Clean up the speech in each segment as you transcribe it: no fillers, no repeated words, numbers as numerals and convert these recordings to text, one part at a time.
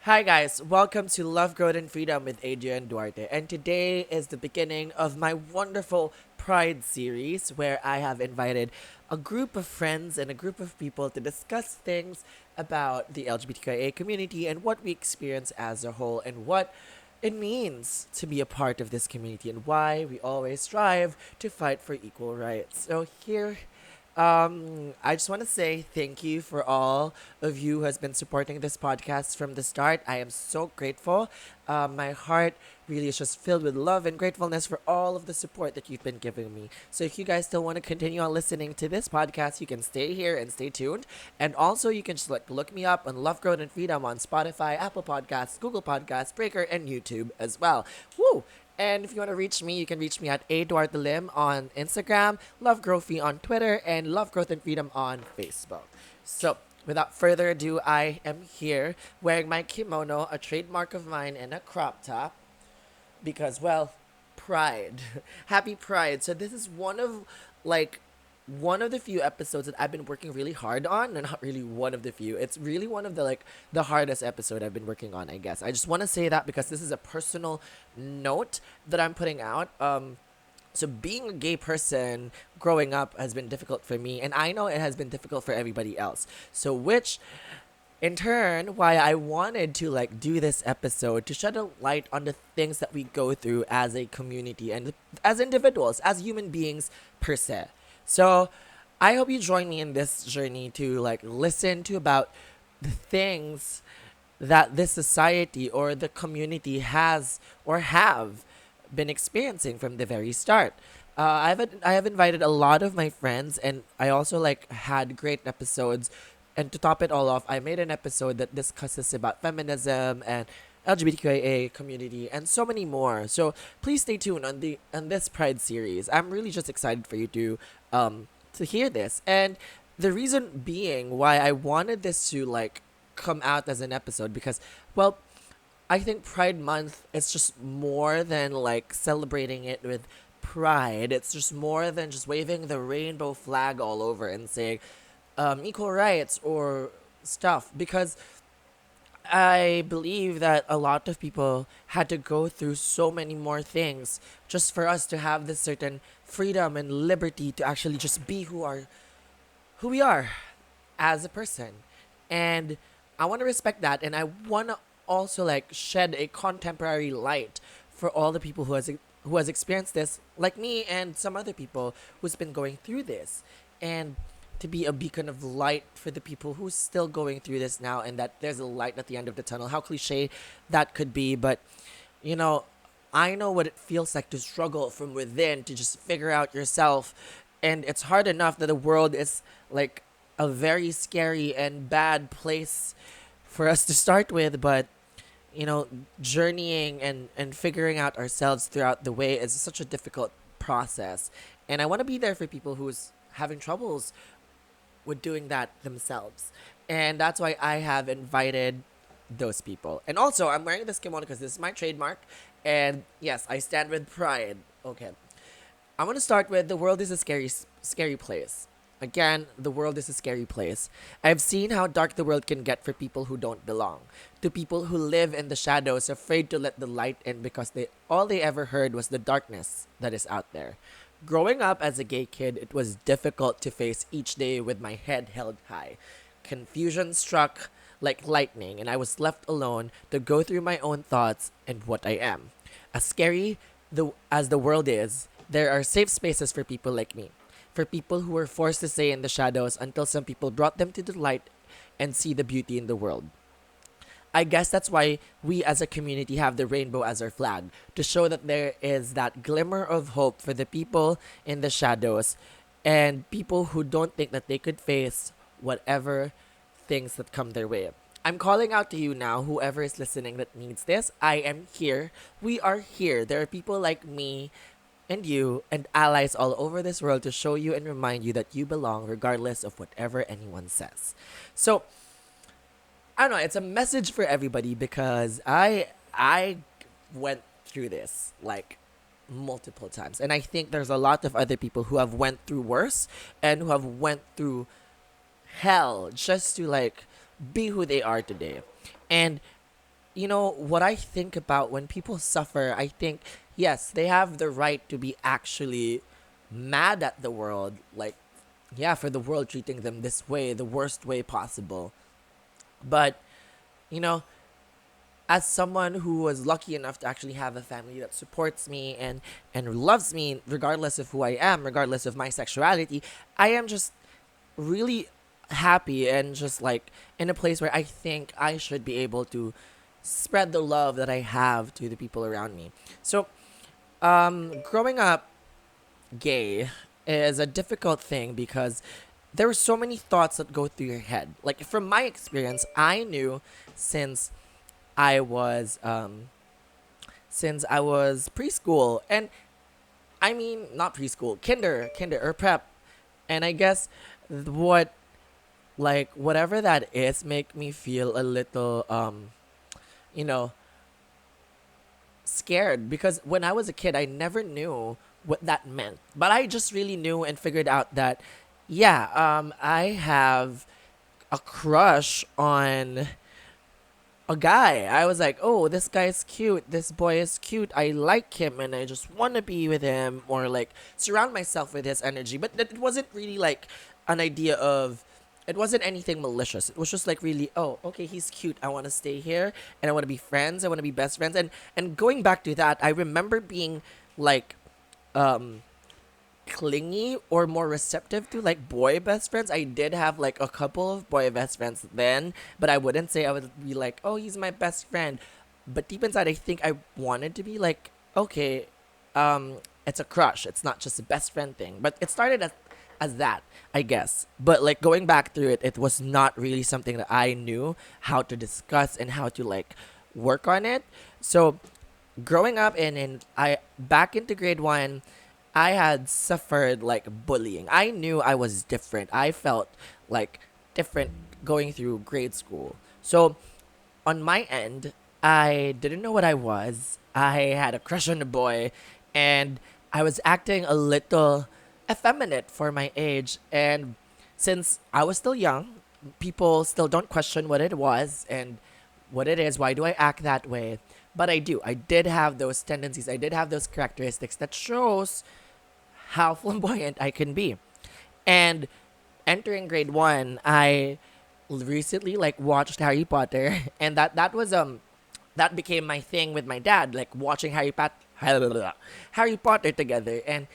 Hi guys, welcome to Love, Growth, and Freedom with Adrian Duarte. And today is the beginning of my wonderful Pride series where I have invited a group of friends and a group of people to discuss things about the LGBTQIA community and what we experience as a whole and what it means to be a part of this community and why we always strive to fight for equal rights. So I just want to say thank you for all of you who has been supporting this podcast from the start. I am so grateful. My heart really is just filled with love and gratefulness for all of the support that you've been giving me. So if you guys still want to continue on listening to this podcast, you can stay here and stay tuned. And also you can just look me up on Love, Growth, and Freedom on Spotify, Apple Podcasts, Google Podcasts, Breaker, and YouTube as well. Woo! And if you want to reach me, you can reach me at @ADuarteLim on Instagram, Love Growthy on Twitter, and Love Growth and Freedom on Facebook. So, without further ado, I am here wearing my kimono, a trademark of mine, and a crop top because, well, Pride. Happy Pride. So, this is like, one of the few episodes that I've been working really hard on, and not really one of the few. It's really one of the hardest episode I've been working on, I guess. I just want to say that because this is a personal note that I'm putting out. So being a gay person growing up has been difficult for me, and I know it has been difficult for everybody else. So which in turn why I wanted to do this episode to shed a light on the things that we go through as a community and as individuals, as human beings per se. So I hope you join me in this journey to listen to about the things that this society or the community has or have been experiencing from the very start. I have invited a lot of my friends, and I also had great episodes. And to top it all off, I made an episode that discusses about feminism and LGBTQIA community and so many more. So please stay tuned on this Pride series. I'm really just excited for you to hear this. And the reason being why I wanted this to come out as an episode because, well, I think Pride Month is just more than celebrating it with pride. It's just more than just waving the rainbow flag all over and saying equal rights or stuff, because I believe that a lot of people had to go through so many more things just for us to have this certain freedom and liberty to actually just be who we are as a person. And I want to respect that, and I want to also shed a contemporary light for all the people who has experienced this, like me and some other people who's been going through this, and to be a beacon of light for the people who's still going through this now, and that there's a light at the end of the tunnel. How cliche that could be, but you know, I know what it feels like to struggle from within to just figure out yourself, and it's hard enough that the world is a very scary and bad place for us to start with, but journeying and figuring out ourselves throughout the way is such a difficult process. And I want to be there for people who's having troubles with doing that themselves. And that's why I have invited those people. And also, I'm wearing this kimono because this is my trademark. And yes, I stand with pride. Okay. I'm going to start with the world is a scary place. Again, the world is a scary place. I've seen how dark the world can get for people who don't belong. To people who live in the shadows, afraid to let the light in because all they ever heard was the darkness that is out there. Growing up as a gay kid, it was difficult to face each day with my head held high. Confusion struck like lightning, and I was left alone to go through my own thoughts and what I am. As scary as the world is, there are safe spaces for people like me. For people who were forced to stay in the shadows until some people brought them to the light and see the beauty in the world. I guess that's why we as a community have the rainbow as our flag, to show that there is that glimmer of hope for the people in the shadows and people who don't think that they could face whatever things that come their way. I'm calling out to you now, whoever is listening that needs this. I am here. We are here. There are people like me and you and allies all over this world to show you and remind you that you belong regardless of whatever anyone says. So, I don't know, it's a message for everybody because I went through this multiple times, and I think there's a lot of other people who have went through worse and who have went through hell just to be who they are today. And what I think about when people suffer, I think, yes, they have the right to be actually mad at the world. Like, yeah, for the world treating them this way, the worst way possible. But, you know, as someone who was lucky enough to actually have a family that supports me and loves me regardless of who I am, regardless of my sexuality, I am just really happy and just like in a place where I think I should be able to spread the love that I have to the people around me. So, growing up gay is a difficult thing because there are so many thoughts that go through your head. Like from my experience, I knew since I was preschool, and I mean not preschool, kinder or prep, and I guess what like whatever that is make me feel a little you know scared because when I was a kid I never knew what that meant, but I just really knew and figured out that yeah, I have a crush on a guy. I was like, oh, this guy is cute. This boy is cute. I like him and I just want to be with him or like surround myself with his energy. But it wasn't really like an idea of, it wasn't anything malicious. It was just like really, oh, okay, he's cute. I want to stay here and I want to be friends. I want to be best friends. And going back to that, I remember being like, um, clingy or more receptive to like boy best friends. I did have like a couple of boy best friends then, but I wouldn't say I would be like, oh, he's my best friend. But deep inside, I think I wanted to be like, okay, it's a crush. It's not just a best friend thing. But it started as that, I guess. But like going back through it, it was not really something that I knew how to discuss and how to like work on it. So growing up in I back into grade one, I had suffered like bullying. I knew I was different. I felt like different going through grade school. So on my end, I didn't know what I was. I had a crush on a boy and I was acting a little effeminate for my age. And since I was still young, people still don't question what it was and what it is. Why do I act that way? But I do. I did have those tendencies. I did have those characteristics that shows how flamboyant I can be. And entering grade one, I recently like watched Harry Potter, and that became my thing with my dad, like watching Harry Potter together, and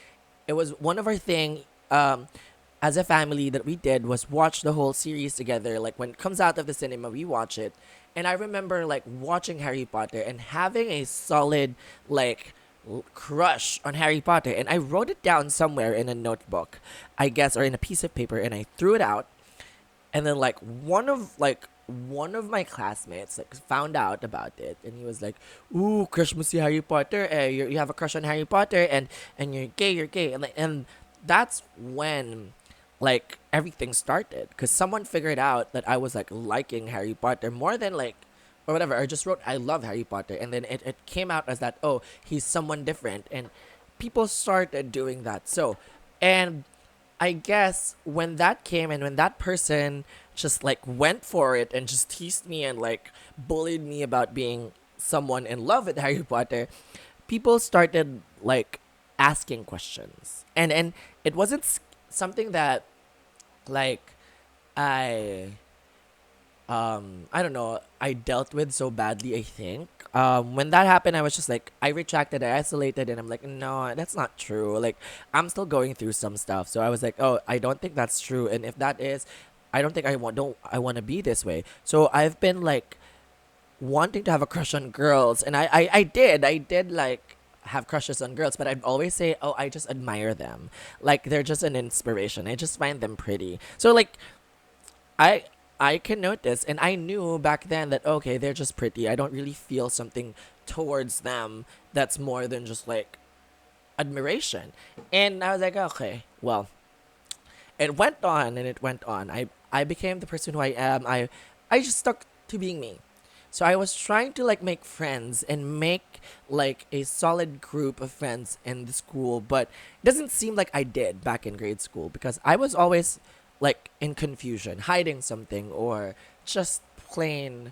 it was one of our thing as a family that we did was watch the whole series together. Like when it comes out of the cinema, we watch it, and I remember like watching Harry Potter and having a solid like crush on Harry Potter, and I wrote it down somewhere in a notebook, I guess, or in a piece of paper, and I threw it out, and then like one of my classmates like found out about it and he was like, ooh, crush mo si Harry Potter, you have a crush on Harry Potter and you're gay, and that's when like everything started because someone figured out that I was like liking Harry Potter more than like or whatever. I just wrote I love Harry Potter and then it came out as that, oh, he's someone different, and people started doing that. So and I guess when that came and when that person just like went for it and just teased me and like bullied me about being someone in love with Harry Potter, people started like asking questions. And it wasn't something that like I I don't know, I dealt with so badly, I think. When that happened, I was just like, I retracted, I isolated, and I'm like, no, that's not true. Like, I'm still going through some stuff. So I was like, oh, I don't think that's true. And if that is, I don't think I want to be this way. So I've been like wanting to have a crush on girls. And I did like have crushes on girls, but I'd always say, oh, I just admire them. Like, they're just an inspiration. I just find them pretty. So like, I I can notice, and I knew back then that okay, they're just pretty. I don't really feel something towards them that's more than just like admiration. And I was like, okay, well, it went on and it went on. I became the person who I am. I just stuck to being me. So I was trying to like make friends and make like a solid group of friends in the school, but it doesn't seem like I did back in grade school because I was always like in confusion, hiding something or just plain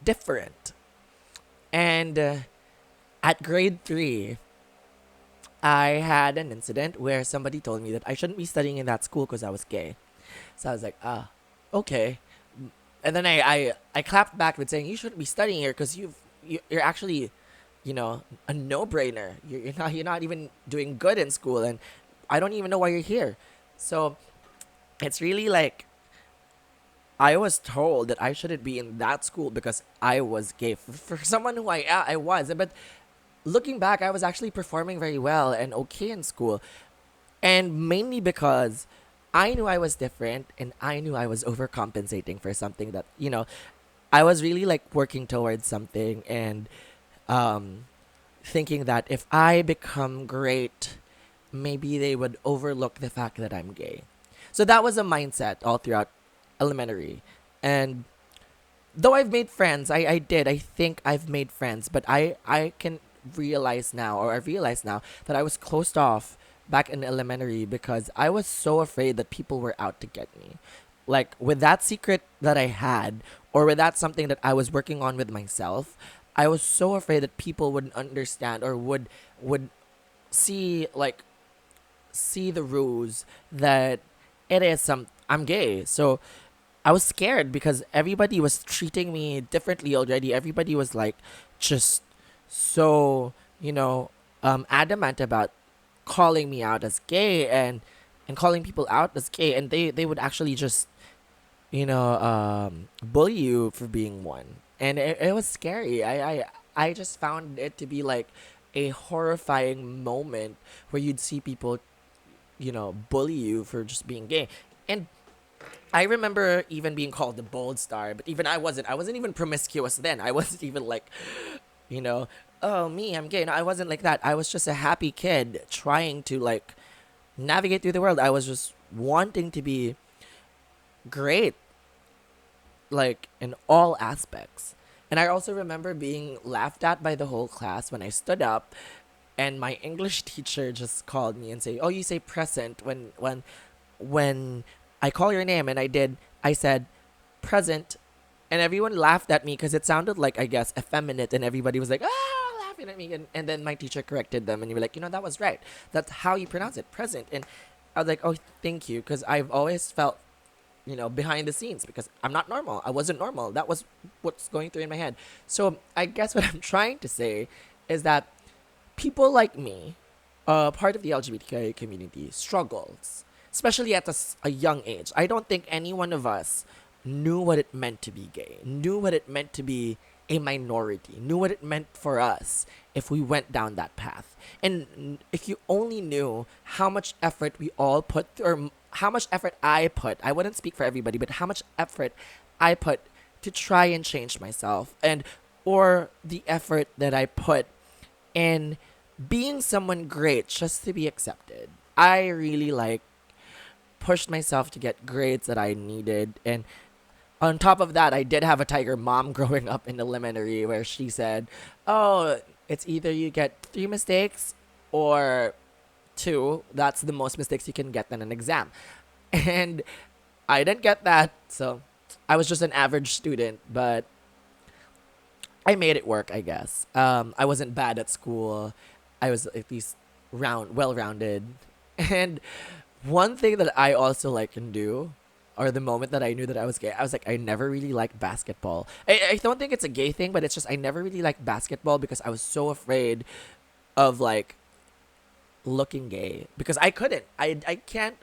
different. And at grade 3, I had an incident where somebody told me that I shouldn't be studying in that school because I was gay. So I was like, okay. And then I clapped back with saying, you shouldn't be studying here because you're actually, a no-brainer. You're not even doing good in school, and I don't even know why you're here. So it's really like I was told that I shouldn't be in that school because I was gay. For someone who I was, but looking back, I was actually performing very well and okay in school, and mainly because I knew I was different and I knew I was overcompensating for something that I was really like working towards something, and um, thinking that if I become great, maybe they would overlook the fact that I'm gay. So that was a mindset all throughout elementary. And though I've made friends, I think I've made friends, but I can realize now, or I realize now, that I was closed off back in elementary because I was so afraid that people were out to get me. Like with that secret that I had, or with that something that I was working on with myself, I was so afraid that people wouldn't understand, or would see like see the ruse that it is some I'm gay. So I was scared because everybody was treating me differently already. Everybody was like just so, adamant about calling me out as gay, and calling people out as gay, and they would actually just bully you for being one. And it was scary. I just found it to be like a horrifying moment where you'd see people, bully you for just being gay. And I remember even being called the bold star, but even I wasn't even promiscuous then. I wasn't even like, you know, oh me, I'm gay. No, I wasn't like that. I was just a happy kid trying to like navigate through the world. I was just wanting to be great, like in all aspects. And I also remember being laughed at by the whole class when I stood up, and my English teacher just called me and say, "Oh, you say present when I call your name." And I said present, and everyone laughed at me because it sounded like, I guess, effeminate, and everybody was like, laughing at me. And then my teacher corrected them, and you were like, that was right. That's how you pronounce it, present. And I was like, oh, thank you, because I've always felt, behind the scenes because I'm not normal. I wasn't normal. That was what's going through in my head. So I guess what I'm trying to say is that people like me, part of the LGBTQIA community, struggles, especially at a young age. I don't think any one of us knew what it meant to be gay, knew what it meant to be a minority, knew what it meant for us if we went down that path. And if you only knew how much effort we all put, or how much effort I wouldn't speak for everybody, but how much effort I put to try and change myself, and or the effort that I put in being someone great just to be accepted. I really like pushed myself to get grades that I needed. And on top of that, I did have a tiger mom growing up in elementary where she said, "Oh, it's either you get 3 mistakes or two. That's the most mistakes you can get in an exam." And I didn't get that. So I was just an average student, but I made it work, I guess. I wasn't bad at school. I was at least well rounded. And one thing that I also like can do, or the moment that I knew that I was gay, I was like, I never really liked basketball. I don't think it's a gay thing, but it's just I never really liked basketball because I was so afraid of like looking gay because I couldn't. I can't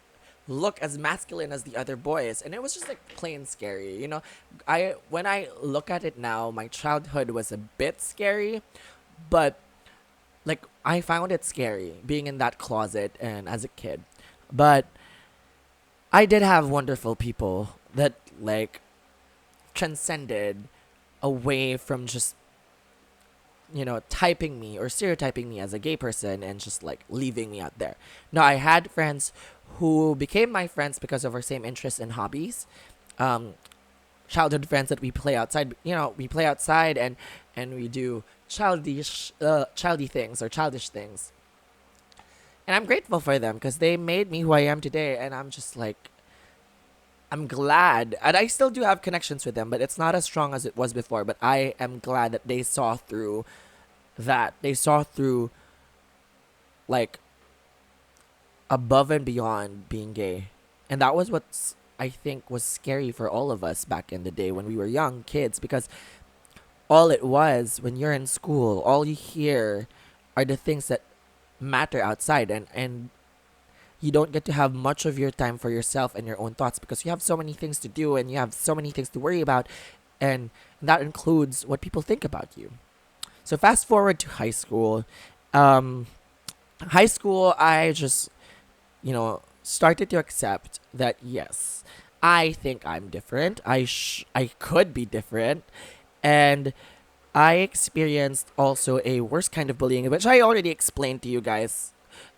look as masculine as the other boys, and it was just like plain scary. I when I look at it now, my childhood was a bit scary, but like I found it scary being in that closet and as a kid. But I did have wonderful people that like transcended away from just typing me or stereotyping me as a gay person and just like leaving me out there. No, I had friends who became my friends because of our same interests and hobbies. Um, Childhood friends that we play outside. We play outside and we do childy things or childish things. And I'm grateful for them because they made me who I am today. And I'm glad, and I still do have connections with them, but it's not as strong as it was before. But I am glad that they saw through that. They saw through, like, above and beyond being gay. And that was what's, I think, was scary for all of us back in the day when we were young kids, because all it was when you're in school, all you hear are the things that matter outside, and you don't get to have much of your time for yourself and your own thoughts because you have so many things to do and you have so many things to worry about, and that includes what people think about you. So fast forward to high school. Um, High school, I just, started to accept that yes, I think I'm different. I could be different, and I experienced also a worse kind of bullying, which I already explained to you guys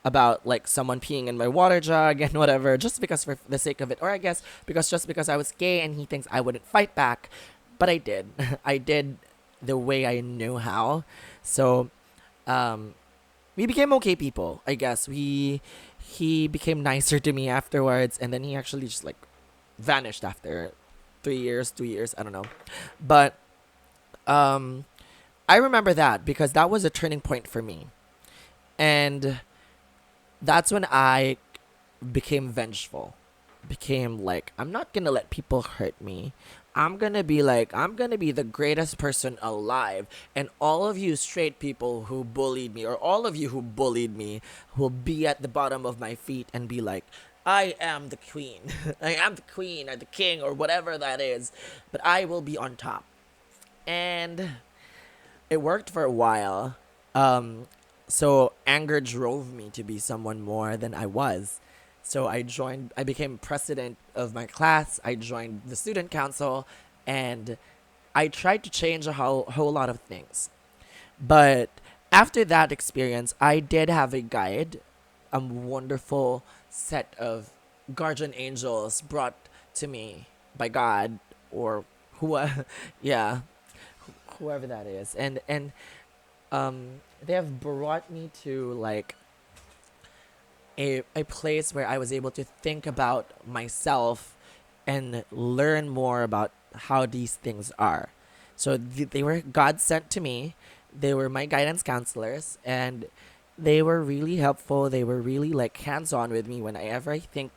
about, like, someone peeing in my water jug and whatever, just because for the sake of it, or I guess because just because I was gay and he thinks I wouldn't fight back, but I did. I did the way I knew how. So, um, we became okay people. I guess he became nicer to me afterwards, and then he actually just, like, vanished after 3 years, 2 years. I don't know, but um, I remember that because that was a turning point for me, and that's when I became vengeful. Became like, I'm not gonna let people hurt me. I'm gonna be the greatest person alive. And all of you straight people who bullied me, or all of you who bullied me, will be at the bottom of my feet and be like, I am the queen. I am the queen or the king or whatever that is. But I will be on top. And it worked for a while. Um, so anger drove me to be someone more than I was. So I became president of my class. I joined the student council, and I tried to change a whole lot of things. But after that experience, I did have a guide, a wonderful set of guardian angels brought to me by God, or who, yeah, whoever that is, and they have brought me to, like, a place where I was able to think about myself and learn more about how these things are. So they were God sent to me. They were my guidance counselors, and they were really helpful. They were really, like, hands on with me. Whenever I think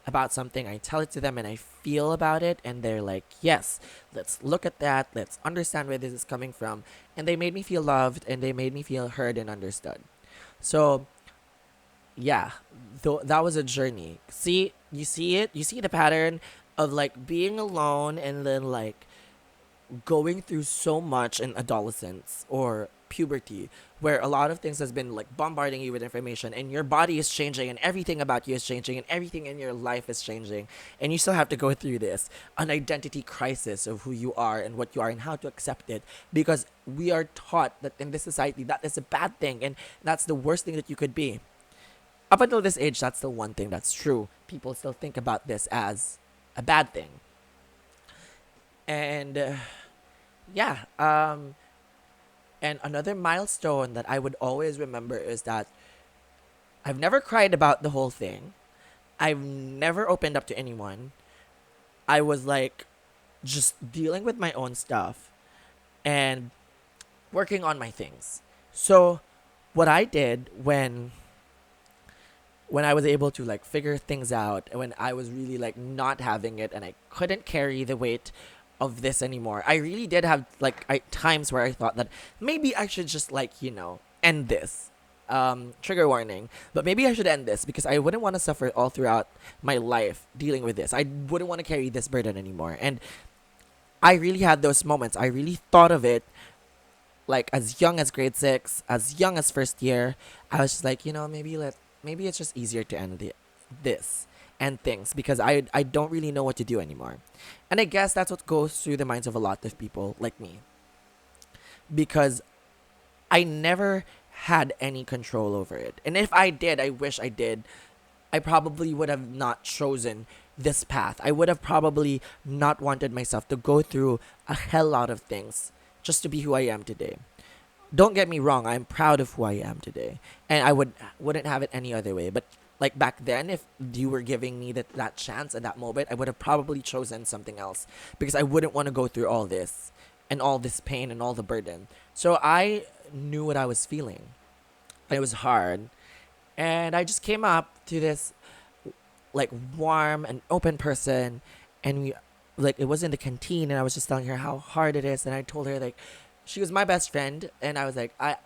about something, I tell it to them and I feel about it, and they're like, yes, let's look at that. Let's understand where this is coming from. And they made me feel loved, and they made me feel heard and understood. So yeah, that was a journey. See, you see it, you see the pattern of, like, being alone, and then, like, going through so much in adolescence or puberty, where a lot of things has been, like, bombarding you with information, and your body is changing, and everything about you is changing, and everything in your life is changing, and you still have to go through this an identity crisis of who you are and what you are and how to accept it, because we are taught that in this society that is a bad thing, and that's the worst thing that you could be. Up until this age, that's the one thing that's true. People still think about this as a bad thing. And yeah, and another milestone that I would always remember is that I've never cried about the whole thing. I've never opened up to anyone. I was, like, just dealing with my own stuff and working on my things. So what I did when I was able to, like, figure things out, when I was really, like, not having it and I couldn't carry the weight of this anymore, I really did have, like, times where I thought that maybe I should just, like, end this. Trigger warning, but maybe I should end this because I wouldn't want to suffer all throughout my life dealing with this. I wouldn't want to carry this burden anymore. And I really had those moments. I really thought of it, like, as young as grade 6, as young as first year. I was just like, maybe it's just easier to end this and things because I don't really know what to do anymore. And I guess that's what goes through the minds of a lot of people like me. Because I never had any control over it. And if I did, I wish I did, I probably would have not chosen this path. I would have probably not wanted myself to go through a hell lot of things just to be who I am today. Don't get me wrong, I'm proud of who I am today. And I wouldn't have it any other way. But Like back then, if you were giving me that chance at that moment, I would have probably chosen something else because I wouldn't want to go through all this and all this pain and all the burden. So I knew what I was feeling. It was hard. And I just came up to this like warm and open person, and we like it was in the canteen, and I was just telling her how hard it is, and I told her like she was my best friend, and I was like I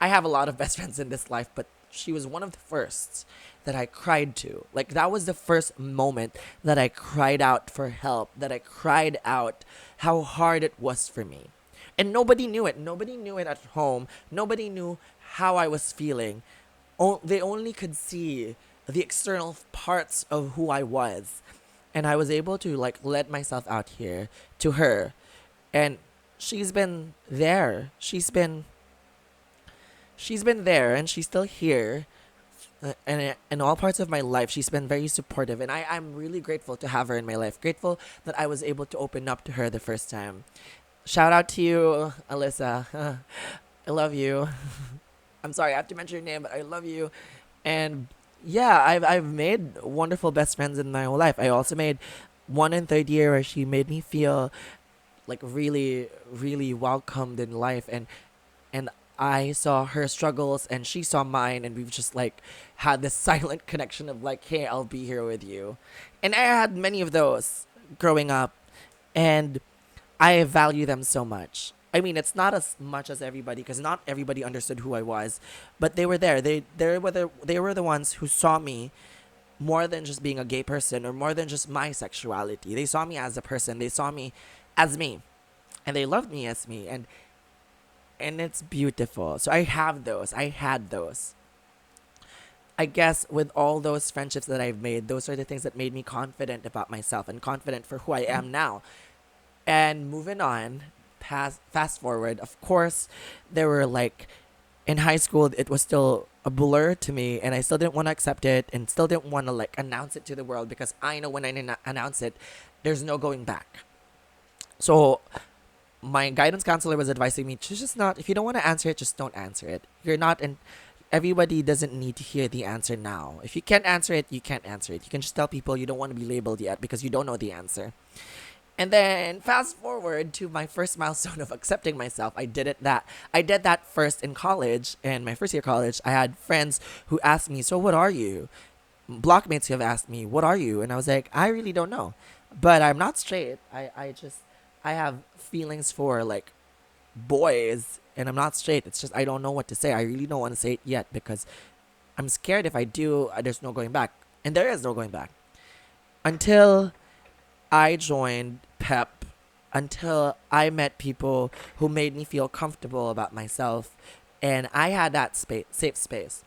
have a lot of best friends in this life, but she was one of the first that I cried to. Like that was the first moment that I cried out for help, that I cried out how hard it was for me. And nobody knew it. Nobody knew it at home. Nobody knew how I was feeling. They only could see the external parts of who I was. And I was able to like let myself out here to her. And she's been there. She's been there, and she's still here. And in all parts of my life, she's been very supportive, and I'm really grateful to have her in my life. Grateful that I was able to open up to her the first time. Shout out to you, Alyssa. I love you. I'm sorry, I have to mention your name, but I love you. And yeah, I've made wonderful best friends in my whole life. I also made one in third year where she made me feel like really, really welcomed in life, and I saw her struggles and she saw mine, and we've just like had this silent connection of like, hey, I'll be here with you. And I had many of those growing up, and I value them so much. I mean, it's not as much as everybody because not everybody understood who I was, but they were there. They were the ones who saw me more than just being a gay person or more than just my sexuality. They saw me as a person. They saw me as me, and they loved me as me, and it's beautiful. So I have those. I had those. I guess with all those friendships that I've made, those are the things that made me confident about myself and confident for who I am now. And moving on, fast forward, of course, there were like in high school, it was still a blur to me, and I still didn't want to accept it and still didn't want to like announce it to the world because I know when I announce it, there's no going back. So my guidance counselor was advising me to just not, if you don't want to answer it, just don't answer it. You're not in, everybody doesn't need to hear the answer now. If you can't answer it, you can't answer it. You can just tell people you don't want to be labeled yet because you don't know the answer. And then fast forward to my first milestone of accepting myself. I did that first in college, in my first year of college. I had friends who asked me, so what are you? Blockmates who have asked me, what are you? And I was like, I really don't know. But I'm not straight. I have feelings for like boys, and I'm not straight. It's just I don't know what to say. I really don't want to say it yet because I'm scared if I do, there's no going back. And there is no going back. Until I joined PEP, until I met people who made me feel comfortable about myself, and I had that safe space.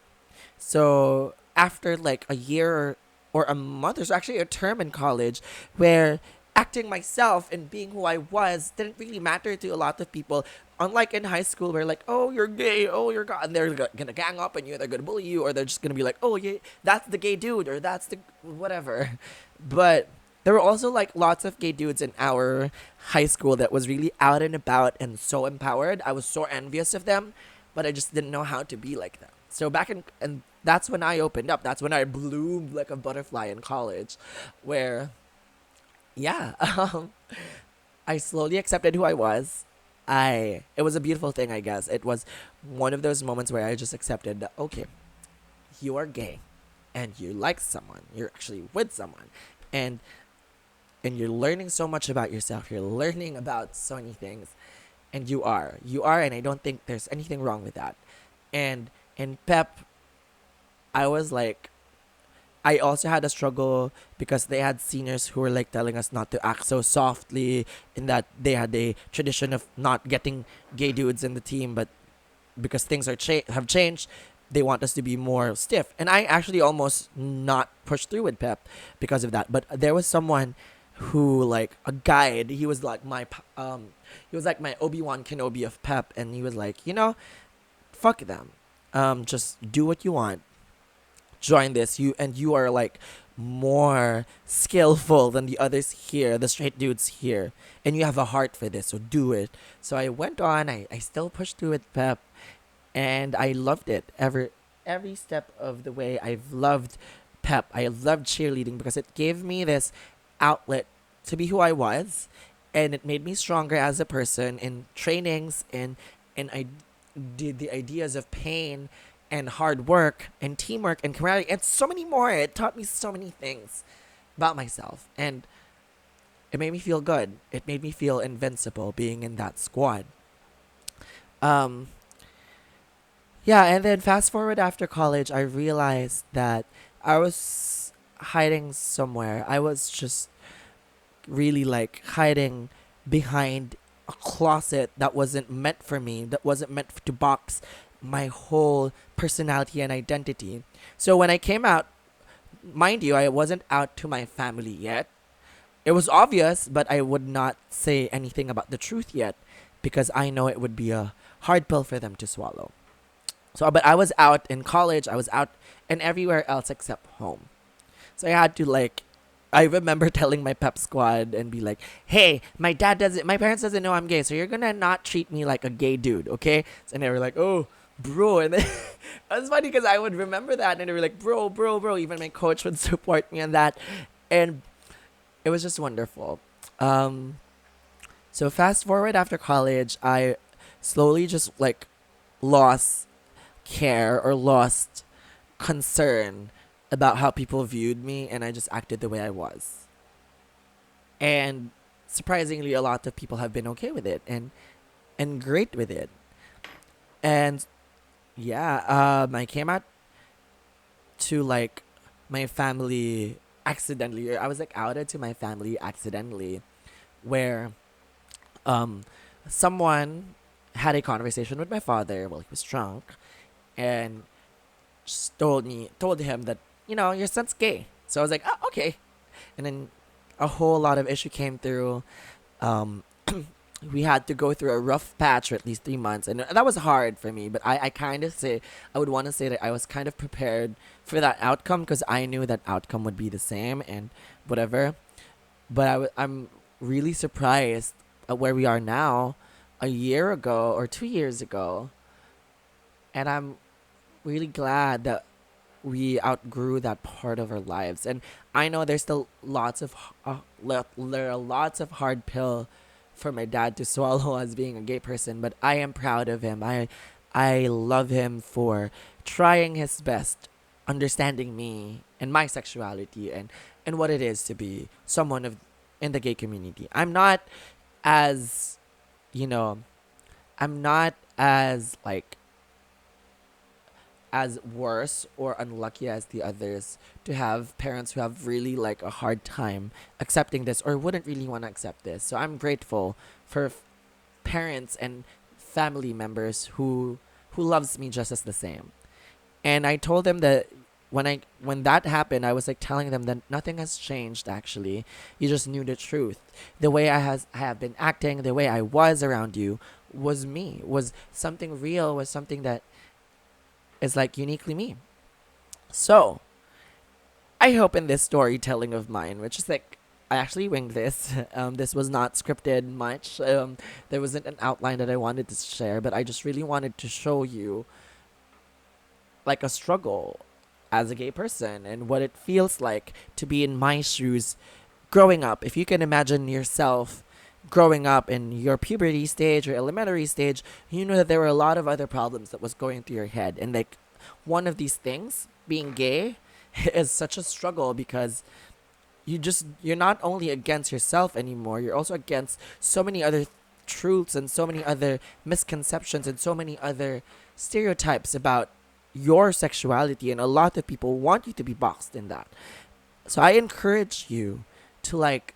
So after like a year or a month, there's actually a term in college where acting myself and being who I was didn't really matter to a lot of people. Unlike in high school, where like, oh, you're gay, oh, you're God, and they're gonna gang up on you, they're gonna bully you, or they're just gonna be like, oh, yeah, that's the gay dude, or that's the whatever. But there were also like lots of gay dudes in our high school that was really out and about and so empowered. I was so envious of them, but I just didn't know how to be like them. So and that's when I opened up. That's when I bloomed like a butterfly in college, where, yeah, I slowly accepted who I was. It was a beautiful thing, I guess. It was one of those moments where I just accepted that, okay, you are gay, and you like someone. You're actually with someone, and you're learning so much about yourself. You're learning about so many things, and you are, and I don't think there's anything wrong with that. And in PEP, I was like, I also had a struggle because they had seniors who were like telling us not to act so softly, in that they had a tradition of not getting gay dudes in the team, but because things have changed, they want us to be more stiff. And I actually almost not pushed through with PEP because of that. But there was someone who, like a guide, he was like my Obi-Wan Kenobi of PEP, and he was like, fuck them. Just do what you want. Join this. You are like more skillful than the others here, the straight dudes here, and you have a heart for this, so do it. So I went on. I still pushed through with PEP, and I loved it. Every step of the way, I've loved pep. I loved cheerleading because it gave me this outlet to be who I was, and it made me stronger as a person in trainings and I did the ideas of pain and hard work and teamwork and camaraderie and so many more. It taught me so many things about myself, and it made me feel good. It made me feel invincible being in that squad. Um, yeah, and then fast forward after college, I realized that I was hiding somewhere. I was just really like hiding behind a closet that wasn't meant for me, that wasn't meant to box my whole personality and identity. So when I came out, mind you, I wasn't out to my family yet. It was obvious, but I would not say anything about the truth yet because I know it would be a hard pill for them to swallow. So, but I was out in college, I was out and everywhere else except home. So I had to like, I remember telling my pep squad and be like, "Hey, my parents doesn't know I'm gay, so you're gonna not treat me like a gay dude, okay?" And they were like, "Oh, bro," and then it was funny because I would remember that, and they were like, "Bro, bro, bro." Even my coach would support me on that, and it was just wonderful. Um, so fast forward after college, I slowly just like lost care or lost concern about how people viewed me, and I just acted the way I was. And surprisingly, a lot of people have been okay with it and great with it. And yeah, I came out to like my family accidentally. I was like outed to my family accidentally, where um someone had a conversation with my father while he was drunk, and just told him that your son's gay. So I was like, oh, okay. And then a whole lot of issue came through. Um, we had to go through a rough patch for at least 3 months, and that was hard for me. But I kind of say I would want to say that I was kind of prepared for that outcome because I knew that outcome would be the same and whatever. But I'm really surprised at where we are now, a year ago or 2 years ago, and I'm really glad that we outgrew that part of our lives. And I know there's still there are lots of hard pill for my dad to swallow as being a gay person, but I am proud of him. I love him for trying his best, understanding me and my sexuality and what it is to be someone of in the gay community. As you know, I'm not as like as worse or unlucky as the others to have parents who have really like a hard time accepting this or wouldn't really want to accept this. So I'm grateful for parents and family members who loves me just as the same. And I told them that when that happened, I was like telling them that nothing has changed actually. You just knew the truth. The way I have been acting, the way I was around you was me. Was something real, was something that is like uniquely me. So, I hope in this storytelling of mine, which is like I actually winged this. This was not scripted much. There wasn't an outline that I wanted to share, but I just really wanted to show you like a struggle as a gay person and what it feels like to be in my shoes growing up. If you can imagine yourself growing up in your puberty stage or elementary stage, you know that there were a lot of other problems that was going through your head. And like one of these things, being gay, is such a struggle because you're not only against yourself anymore, you're also against so many other truths and so many other misconceptions and so many other stereotypes about your sexuality, and a lot of people want you to be boxed in that. So I encourage you to like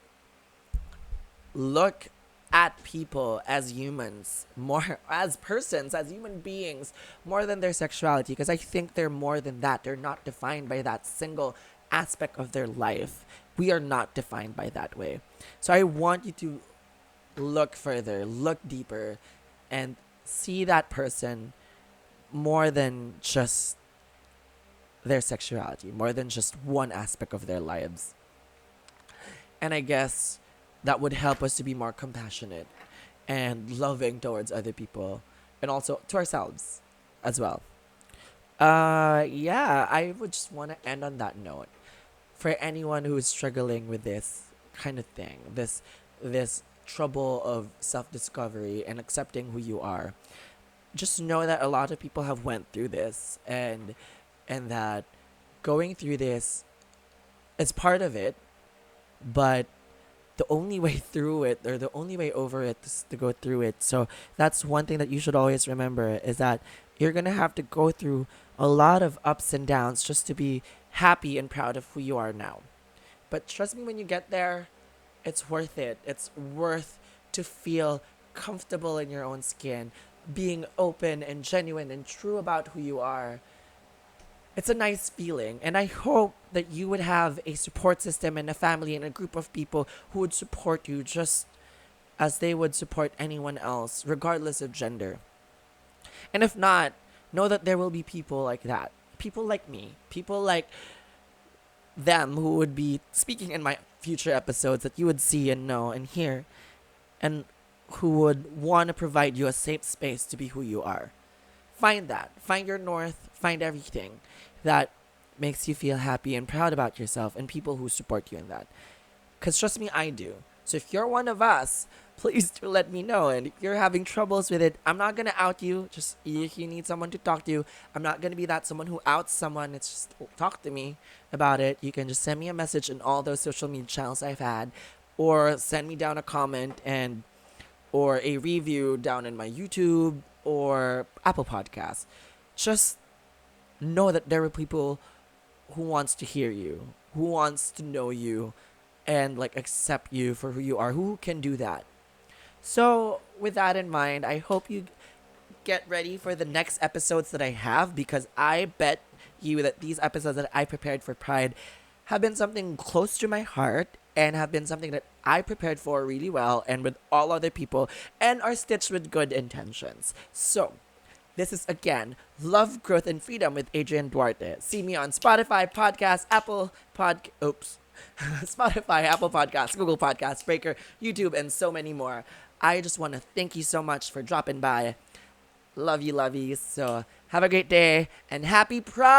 look at people as humans, more as persons, as human beings, more than their sexuality, because I think they're more than that. They're not defined by that single aspect of their life. We are not defined by that way. So I want you to look further, look deeper, and see that person more than just their sexuality, more than just one aspect of their lives. And I guess that would help us to be more compassionate and loving towards other people and also to ourselves as well. Yeah, I would just want to end on that note. for anyone who is struggling with this kind of thing, this trouble of self-discovery and accepting who you are, just know that a lot of people have went through this, and that going through this is part of it, but the only way through it, or the only way over it, is to go through it. So that's one thing that you should always remember, is that you're gonna have to go through a lot of ups and downs just to be happy and proud of who you are now. But trust me, when you get there, it's worth it. It's worth to feel comfortable in your own skin, being open and genuine and true about who you are. It's a nice feeling, and I hope that you would have a support system and a family and a group of people who would support you just as they would support anyone else, regardless of gender. And if not, know that there will be people like that. People like me. People like them who would be speaking in my future episodes that you would see and know and hear, and who would want to provide you a safe space to be who you are. Find that. Find your north. Find everything that makes you feel happy and proud about yourself, and people who support you in that. Because trust me, I do. So if you're one of us, please do let me know. And if you're having troubles with it, I'm not going to out you. Just if you need someone to talk to, I'm not going to be that someone who outs someone. It's just talk to me about it. You can just send me a message in all those social media channels I've had, or send me down a comment and or a review down in my YouTube or Apple Podcasts. Just know that there are people who wants to hear you, who wants to know you, and like accept you for who you are, who can do that. So with that in mind, I hope you get ready for the next episodes that I have, because I bet you that these episodes that I prepared for Pride have been something close to my heart, and have been something that I prepared for really well and with all other people, and are stitched with good intentions. So this is again Love, Growth, and Freedom with Adrian Duarte. See me on Spotify, Podcast, Spotify, Apple Podcasts, Google Podcasts, Breaker, YouTube, and so many more. I just want to thank you so much for dropping by. Love you, lovies. So have a great day, and happy Pride!